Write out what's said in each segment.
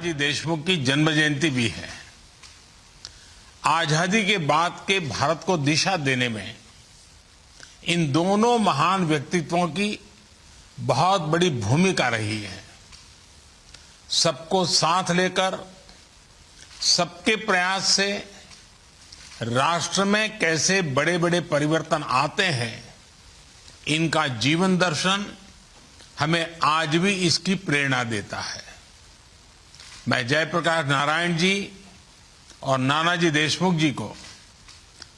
नानाजी देशमुख की जन्म जयंती भी है। आजादी के बाद के भारत को दिशा देने में इन दोनों महान व्यक्तित्वों की बहुत बड़ी भूमिका रही है। सबको साथ लेकर सबके प्रयास से राष्ट्र में कैसे बड़े बड़े परिवर्तन आते हैं, इनका जीवन दर्शन हमें आज भी इसकी प्रेरणा देता है। मैं जयप्रकाश नारायण जी और नानाजी देशमुख जी को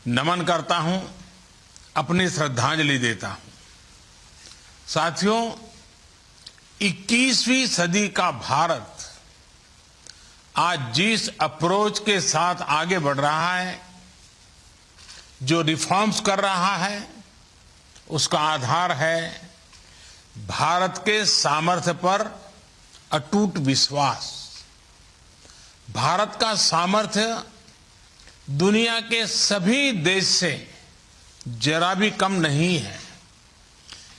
नमन करता हूं, अपनी श्रद्धांजलि देता हूं। साथियों, 21वीं सदी का भारत आज जिस अप्रोच के साथ आगे बढ़ रहा है, जो रिफॉर्म्स कर रहा है, उसका आधार है भारत के सामर्थ्य पर अटूट विश्वास। भारत का सामर्थ्य दुनिया के सभी देश से जरा भी कम नहीं है।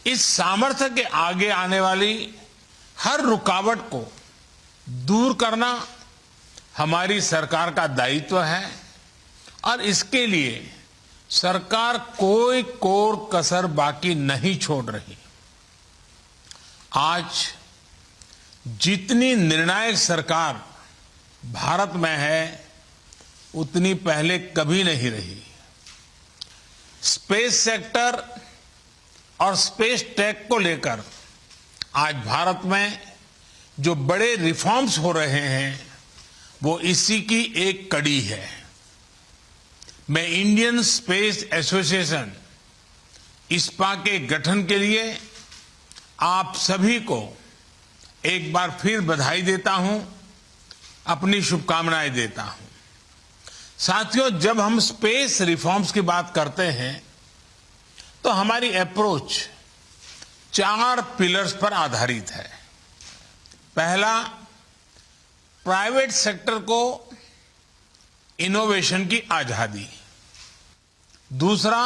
इस सामर्थ्य के आगे आने वाली हर रुकावट को दूर करना हमारी सरकार का दायित्व है और इसके लिए सरकार कोई कोर कसर बाकी नहीं छोड़ रही। आज जितनी निर्णायक सरकार भारत में है, उतनी पहले कभी नहीं रही। स्पेस सेक्टर और स्पेस टेक को लेकर आज भारत में जो बड़े रिफॉर्म्स हो रहे हैं, वो इसी की एक कड़ी है। मैं इंडियन स्पेस एसोसिएशन इस्पा के गठन के लिए आप सभी को एक बार फिर बधाई देता हूं, अपनी शुभकामनाएं देता हूं। साथियों, जब हम स्पेस रिफॉर्म्स की बात करते हैं तो हमारी अप्रोच 4 पिलर्स पर आधारित है। पहला, प्राइवेट सेक्टर को इनोवेशन की आजादी। दूसरा,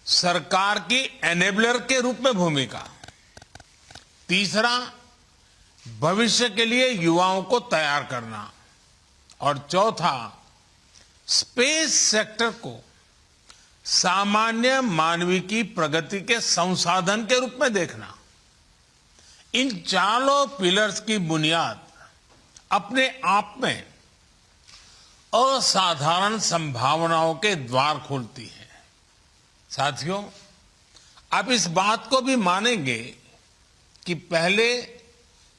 सरकार की एनेबलर के रूप में भूमिका। तीसरा, भविष्य के लिए युवाओं को तैयार करना। और चौथा, स्पेस सेक्टर को सामान्य मानवीय की प्रगति के संसाधन के रूप में देखना। इन चारों पिलर्स की बुनियाद अपने आप में असाधारण संभावनाओं के द्वार खोलती है। साथियों, आप इस बात को भी मानेंगे कि पहले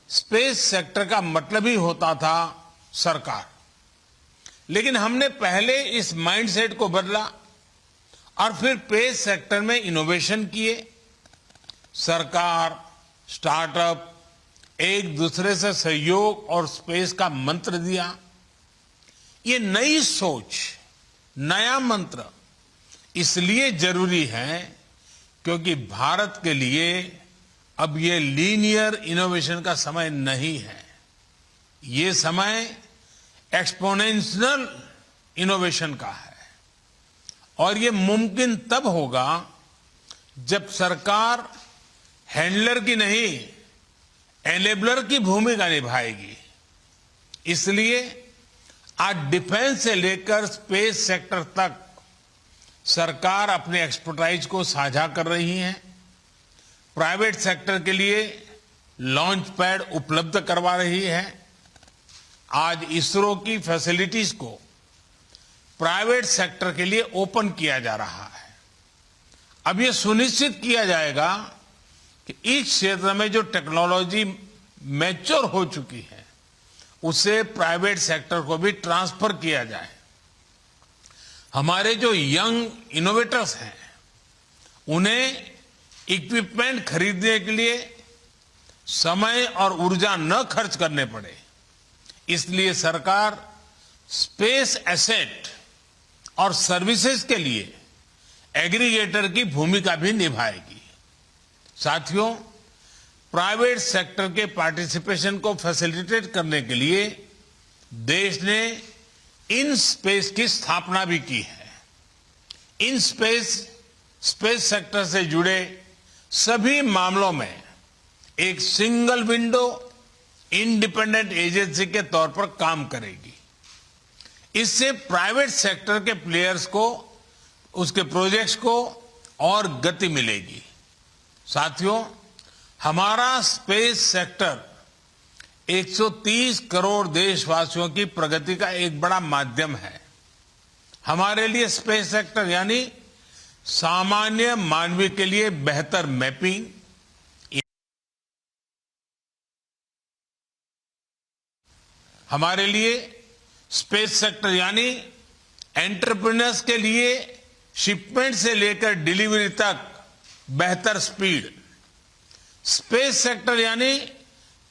स्पेस सेक्टर का मतलब ही होता था सरकार, लेकिन हमने पहले इस माइंडसेट को बदला और फिर स्पेस सेक्टर में इनोवेशन किए। सरकार, स्टार्टअप एक दूसरे से सहयोग और स्पेस का मंत्र दिया। ये नई सोच, नया मंत्र इसलिए जरूरी है क्योंकि भारत के लिए अब ये लीनियर इनोवेशन का समय नहीं है। ये समय एक्सपोनेंशियल इनोवेशन का है और ये मुमकिन तब होगा जब सरकार हैंडलर की नहीं, एनेबलर की भूमिका निभाएगी। इसलिए आज डिफेंस से लेकर स्पेस सेक्टर तक सरकार अपने एक्सपर्टाइज को साझा कर रही है। प्राइवेट सेक्टर के लिए लॉन्च पैड उपलब्ध करवा रही है। आज इसरो की फैसिलिटीज को प्राइवेट सेक्टर के लिए ओपन किया जा रहा है। अब यह सुनिश्चित किया जाएगा कि इस क्षेत्र में जो टेक्नोलॉजी मैच्योर हो चुकी है, उसे प्राइवेट सेक्टर को भी ट्रांसफर किया जाए। हमारे जो यंग इनोवेटर्स हैं, उन्हें इक्विपमेंट खरीदने के लिए समय और ऊर्जा न खर्च करने पड़े, इसलिए सरकार स्पेस एसेट और सर्विसेज के लिए एग्रीगेटर की भूमिका भी निभाएगी। साथियों, प्राइवेट सेक्टर के पार्टिसिपेशन को फैसिलिटेट करने के लिए देश ने इन स्पेस की स्थापना भी की है। इन स्पेस सेक्टर से जुड़े सभी मामलों में एक सिंगल विंडो, इंडिपेंडेंट एजेंसी के तौर पर काम करेगी। इससे प्राइवेट सेक्टर के प्लेयर्स को, उसके प्रोजेक्ट्स को और गति मिलेगी। साथियों, हमारा स्पेस सेक्टर 130 करोड़ देशवासियों की प्रगति का एक बड़ा माध्यम है। हमारे लिए स्पेस सेक्टर यानी सामान्य मानवीय के लिए बेहतर मैपिंग, हमारे लिए स्पेस सेक्टर यानी एंटरप्रेन्योर्स के लिए शिपमेंट से लेकर डिलीवरी तक बेहतर स्पीड, स्पेस सेक्टर यानी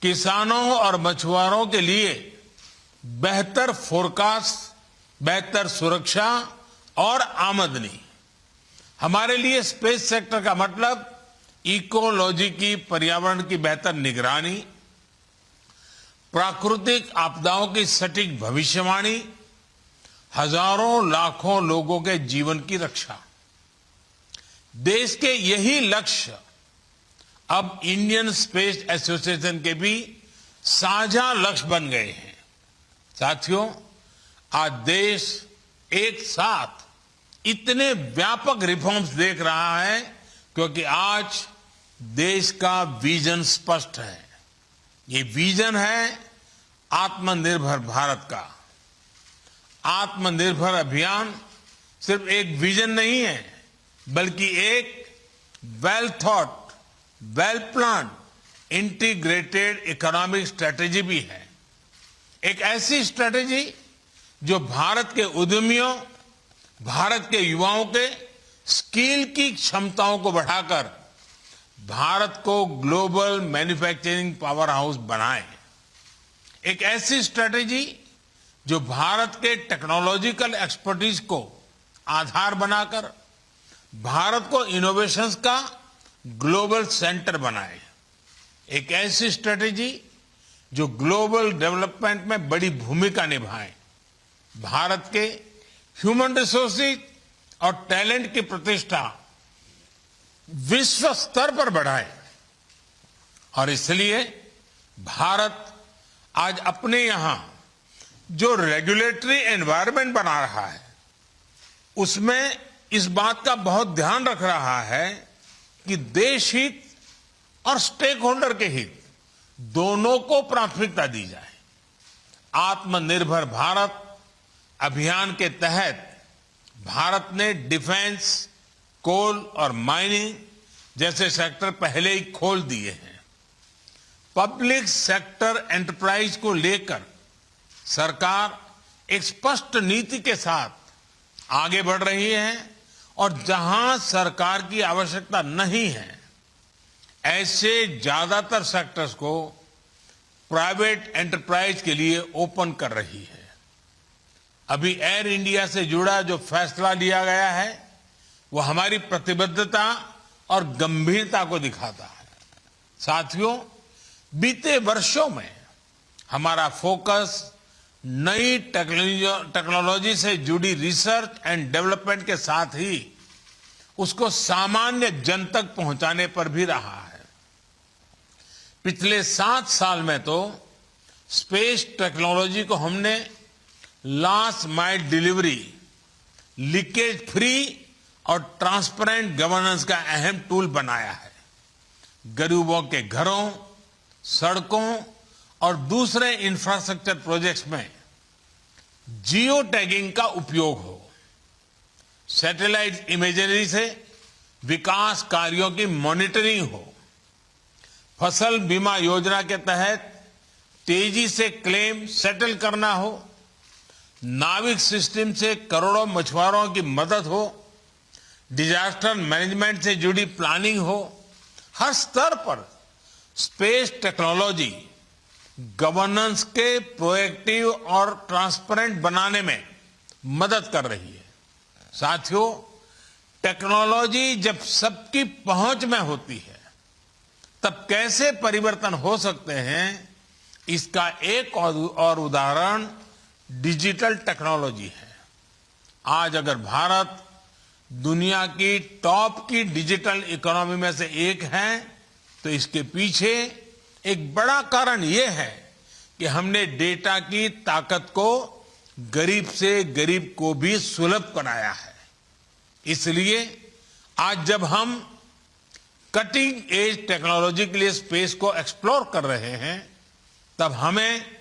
किसानों और मछुआरों के लिए बेहतर फोरकास्ट, बेहतर सुरक्षा और आमदनी। हमारे लिए स्पेस सेक्टर का मतलब इकोलॉजी की, पर्यावरण की बेहतर निगरानी, प्राकृतिक आपदाओं की सटीक भविष्यवाणी, हजारों लाखों लोगों के जीवन की रक्षा। देश के यही लक्ष्य अब इंडियन स्पेस एसोसिएशन के भी साझा लक्ष्य बन गए हैं। साथियों, आज देश एक साथ इतने व्यापक रिफॉर्म्स देख रहा है क्योंकि आज देश का विजन स्पष्ट है। ये विजन है आत्मनिर्भर भारत का। आत्मनिर्भर अभियान सिर्फ एक विजन नहीं है, बल्कि एक well thought, well plan, integrated economic strategy भी है। एक ऐसी स्ट्रेटेजी जो भारत के उद्यमियों, भारत के युवाओं के स्किल की क्षमताओं को बढ़ाकर भारत को ग्लोबल मैन्युफैक्चरिंग पावर हाउस बनाए। एक ऐसी स्ट्रेटेजी जो भारत के टेक्नोलॉजिकल एक्सपर्टीज को आधार बनाकर भारत को इनोवेशंस का ग्लोबल सेंटर बनाए। एक ऐसी स्ट्रेटेजी जो ग्लोबल डेवलपमेंट में बड़ी भूमिका निभाए, भारत के ह्यूमन रिसोर्सेज और टैलेंट की प्रतिष्ठा विश्व स्तर पर बढ़ाए। और इसलिए भारत आज अपने यहां जो रेगुलेटरी एनवायरनमेंट बना रहा है, उसमें इस बात का बहुत ध्यान रख रहा है कि देश हित और स्टेक होल्डर के हित दोनों को प्राथमिकता दी जाए। आत्मनिर्भर भारत अभियान के तहत भारत ने डिफेंस, कोल और माइनिंग जैसे सेक्टर पहले ही खोल दिए हैं। पब्लिक सेक्टर एंटरप्राइज को लेकर सरकार एक स्पष्ट नीति के साथ आगे बढ़ रही है और जहां सरकार की आवश्यकता नहीं है, ऐसे ज्यादातर सेक्टर्स को प्राइवेट एंटरप्राइज के लिए ओपन कर रही है। अभी एयर इंडिया से जुड़ा जो फैसला लिया गया है, वो हमारी प्रतिबद्धता और गंभीरता को दिखाता है। साथियों, बीते वर्षों में हमारा फोकस नई टेक्नोलॉजी से जुड़ी रिसर्च एंड डेवलपमेंट के साथ ही उसको सामान्य जन तक पहुंचाने पर भी रहा है। पिछले 7 साल में तो स्पेस टेक्नोलॉजी को हमने last mile delivery, leakage free और ट्रांसपेरेंट गवर्नेंस का अहम टूल बनाया है। गरीबों के घरों, सड़कों और दूसरे इंफ्रास्ट्रक्चर प्रोजेक्ट्स में जियो टैगिंग का उपयोग हो, सैटेलाइट इमेजरी से विकास कार्यों की मॉनिटरिंग हो, फसल बीमा योजना के तहत तेजी से क्लेम सेटल करना हो, नाविक सिस्टम से करोड़ों मछुआरों की मदद हो, डिजास्टर मैनेजमेंट से जुड़ी प्लानिंग हो। हर स्तर पर स्पेस टेक्नोलॉजी गवर्नेंस के प्रोएक्टिव और ट्रांसपेरेंट बनाने में मदद कर रही है। साथियों, टेक्नोलॉजी जब सबकी पहुंच में होती है, तब कैसे परिवर्तन हो सकते हैं, इसका एक और उदाहरण डिजिटल टेक्नोलॉजी है। आज अगर भारत दुनिया की टॉप की डिजिटल इकोनॉमी में से एक है, तो इसके पीछे एक बड़ा कारण यह है कि हमने डेटा की ताकत को गरीब से गरीब को भी सुलभ बनाया है। इसलिए आज जब हम कटिंग एज टेक्नोलॉजी के लिए स्पेस को एक्सप्लोर कर रहे हैं, तब हमें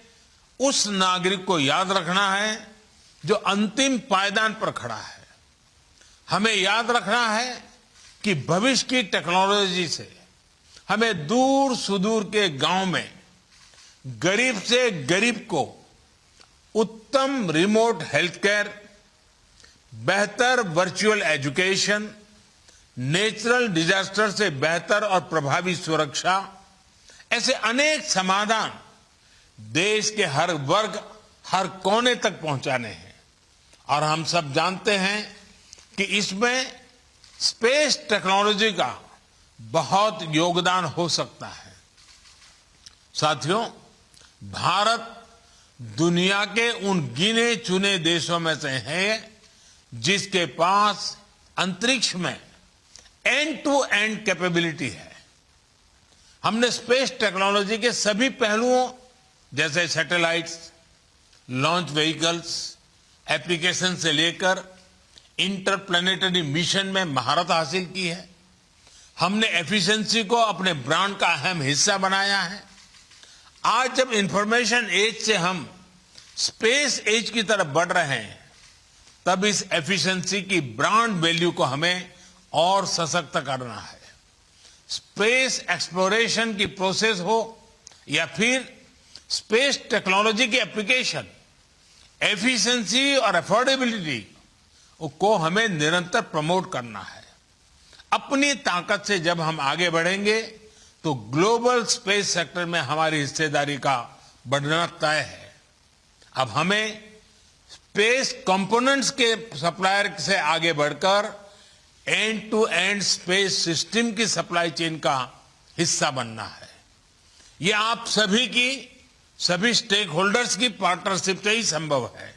उस नागरिक को याद रखना है जो अंतिम पायदान पर खड़ा है। हमें याद रखना है कि भविष्य की टेक्नोलॉजी से हमें दूर सुदूर के गांव में गरीब से गरीब को उत्तम रिमोट हेल्थ केयर, बेहतर वर्चुअल एजुकेशन, नेचुरल डिजास्टर से बेहतर और प्रभावी सुरक्षा, ऐसे अनेक समाधान देश के हर वर्ग, हर कोने तक पहुंचाने हैं। और हम सब जानते हैं कि इसमें स्पेस टेक्नोलॉजी का बहुत योगदान हो सकता है। साथियों, भारत दुनिया के उन गिने चुने देशों में से है जिसके पास अंतरिक्ष में एंड टू एंड कैपेबिलिटी है। हमने स्पेस टेक्नोलॉजी के सभी पहलुओं जैसे सैटेलाइट्स, लॉन्च व्हीकल्स, एप्लीकेशन से लेकर इंटरप्लेनेटरी मिशन में महारत हासिल की है। हमने एफिशिएंसी को अपने ब्रांड का अहम हिस्सा बनाया है। आज जब इंफॉर्मेशन एज से हम स्पेस एज की तरफ बढ़ रहे हैं, तब इस एफिशिएंसी की ब्रांड वैल्यू को हमें और सशक्त करना है। स्पेस एक्सप्लोरेशन की प्रोसेस हो या फिर स्पेस टेक्नोलॉजी की एप्लीकेशन, एफिशिएंसी और अफोर्डेबिलिटी को हमें निरंतर प्रमोट करना है। अपनी ताकत से जब हम आगे बढ़ेंगे तो ग्लोबल स्पेस सेक्टर में हमारी हिस्सेदारी का बढ़ना तय है। अब हमें स्पेस कंपोनेंट्स के सप्लायर से आगे बढ़कर end to end space system की सप्लाई चेन का हिस्सा बनना है। यह आप सभी स्टेक होल्डर्स की पार्टनरशिप से ही संभव है।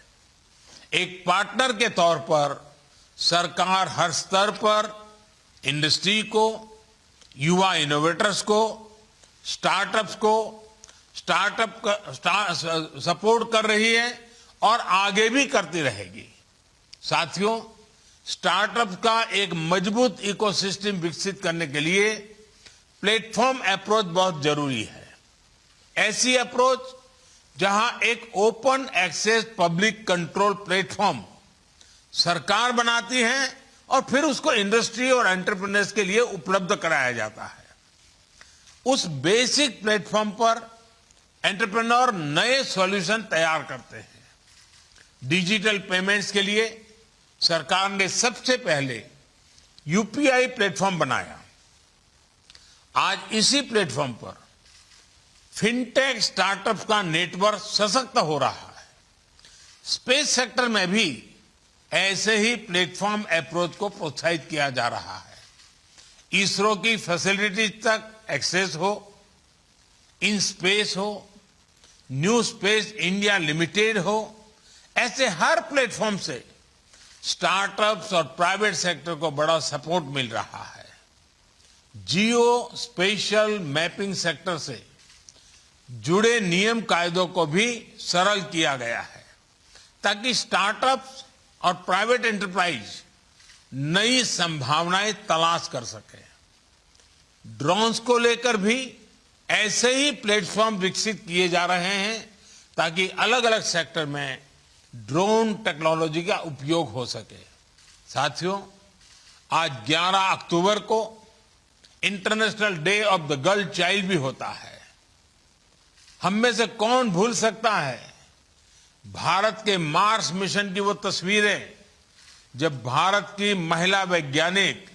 एक पार्टनर के तौर पर सरकार हर स्तर पर इंडस्ट्री को, युवा इनोवेटर्स को, स्टार्टअप्स को सपोर्ट कर रही है और आगे भी करती रहेगी। साथियों, स्टार्टअप का एक मजबूत इकोसिस्टम विकसित करने के लिए प्लेटफॉर्म अप्रोच बहुत जरूरी है। ऐसी अप्रोच जहां एक open access public control platform सरकार बनाती है और फिर उसको इंडस्ट्री और एंटरप्रेन्योर्स के लिए उपलब्ध कराया जाता है। उस बेसिक प्लेटफॉर्म पर एंटरप्रेन्योर नए सॉल्यूशन तैयार करते हैं। डिजिटल पेमेंट्स के लिए सरकार ने सबसे पहले यूपीआई प्लेटफॉर्म बनाया। आज इसी प्लेटफॉर्म पर फिनटेक स्टार्टअप का नेटवर्क सशक्त हो रहा है। स्पेस सेक्टर में भी ऐसे ही प्लेटफॉर्म अप्रोच को प्रोत्साहित किया जा रहा है। इसरो की फैसिलिटीज तक एक्सेस हो, इन स्पेस हो, न्यू स्पेस इंडिया लिमिटेड हो, ऐसे हर प्लेटफॉर्म से स्टार्टअप्स और प्राइवेट सेक्टर को बड़ा सपोर्ट मिल रहा है। जियो स्पेशल मैपिंग सेक्टर से जुड़े नियम कायदों को भी सरल किया गया है ताकि स्टार्टअप्स और प्राइवेट एंटरप्राइज नई संभावनाएं तलाश कर सके। ड्रोन्स को लेकर भी ऐसे ही प्लेटफॉर्म विकसित किए जा रहे हैं ताकि अलग अलग सेक्टर में ड्रोन टेक्नोलॉजी का उपयोग हो सके। साथियों, आज 11 अक्टूबर को international day of the girl child भी होता है। हम में से कौन भूल सकता है भारत के मार्स मिशन की वो तस्वीरें, जब भारत की महिला वैज्ञानिक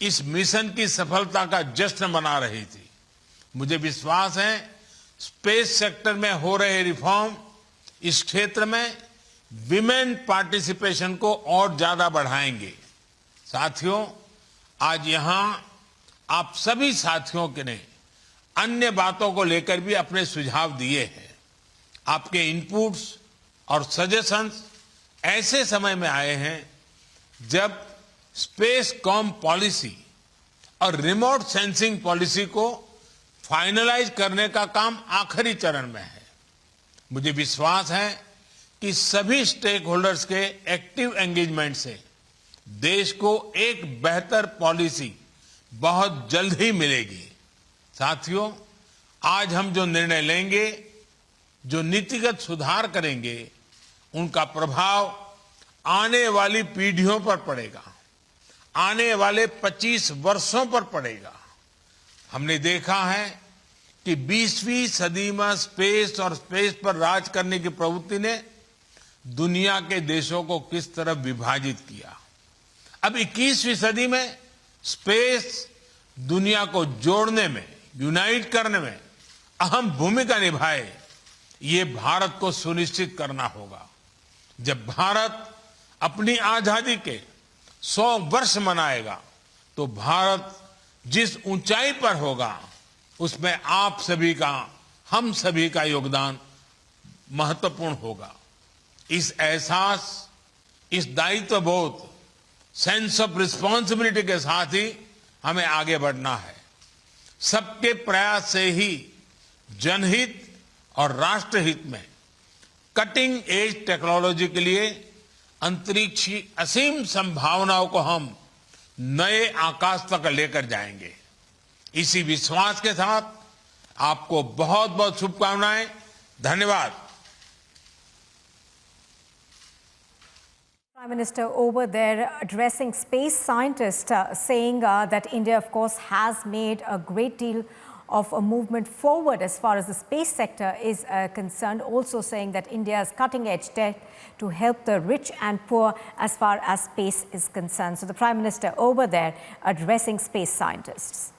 इस मिशन की सफलता का जश्न मना रही थी। मुझे विश्वास है स्पेस सेक्टर में हो रहे रिफॉर्म इस क्षेत्र में विमेन पार्टिसिपेशन को और ज्यादा बढ़ाएंगे। साथियों, आज यहां आप सभी साथियों के ने अन्य बातों को लेकर भी अपने सुझाव दिए हैं। आपके इनपुट्स और सजेशंस ऐसे समय में आए हैं जब स्पेस कॉम पॉलिसी और रिमोट सेंसिंग पॉलिसी को फाइनलाइज करने का काम आखिरी चरण में है। मुझे विश्वास है कि सभी स्टेक होल्डर्स के एक्टिव एंगेजमेंट से देश को एक बेहतर पॉलिसी बहुत जल्द ही मिलेगी। साथियों, आज हम जो निर्णय लेंगे, जो नीतिगत सुधार करेंगे, उनका प्रभाव आने वाली पीढ़ियों पर पड़ेगा, आने वाले 25 वर्षों पर पड़ेगा। हमने देखा है कि 20वीं सदी में स्पेस और स्पेस पर राज करने की प्रवृत्ति ने दुनिया के देशों को किस तरह विभाजित किया। अब 21वीं सदी में स्पेस दुनिया को जोड़ने में, यूनाइट करने में अहम भूमिका निभाए, ये भारत को सुनिश्चित करना होगा। जब भारत अपनी आजादी के 100 वर्ष मनाएगा तो भारत जिस ऊंचाई पर होगा उसमें आप सभी का, हम सभी का योगदान महत्वपूर्ण होगा। इस एहसास, इस दायित्व बोध, सेंस ऑफ रिस्पॉन्सिबिलिटी के साथ ही हमें आगे बढ़ना है। सबके प्रयास से ही जनहित और राष्ट्रहित में कटिंग एज टेक्नोलॉजी के लिए अंतरिक्ष की असीम संभावनाओं को हम नए आकाश तक लेकर जाएंगे। इसी विश्वास के साथ आपको बहुत बहुत शुभकामनाएं। धन्यवाद। Prime Minister over there addressing space scientists, saying that India, of course, has made a great deal of a movement forward as far as the space sector is concerned, also saying that India's cutting edge tech to help the rich and poor as far as space is concerned. So the Prime Minister over there addressing space scientists.